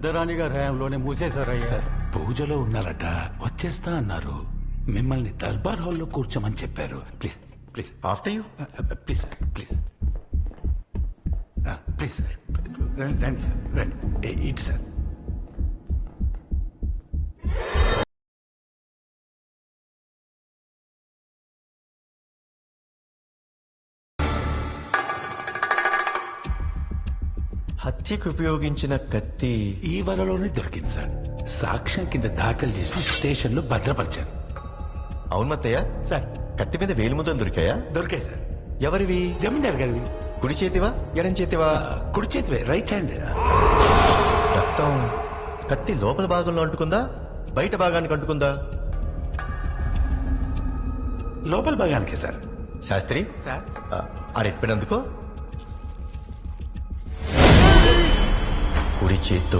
పెద్దరాణి గారి హయాంలోనే మూసేశారయ్యా. సార్ పూజలో ఉన్నారట, వచ్చేస్తా అన్నారు. మిమ్మల్ని దర్బార్ హాల్లో కూర్చోమని చెప్పారు. Please please after you. Please sir please please sir రండి సార్ రండి ఇటు సార్. హత్యకు ఉపయోగించిన కత్తి ఈ వరలోనే దొరికింది సార్. సాక్ష్యం కింద దాఖలు చేసి స్టేషన్లో భద్రపరిచాను. అవును మత్తయ్య, సార్ కత్తి మీద వేలిముద్రలు దొరికాయా? దొరికాయి సార్. ఎవరివి? జమీందార్ గారివి. కుడి చేతివా ఎడం చేతివా? కుడి చేతివే, రైట్ హ్యాండ్. రక్తం కత్తి లోపల భాగంలో అంటుకుందా బయట భాగానికి అంటుకుందా? లోపల భాగానికే సార్. శాస్త్రి సార్ ఆ రెడ్ పెన్ అందుకో. కుడి చేత్తో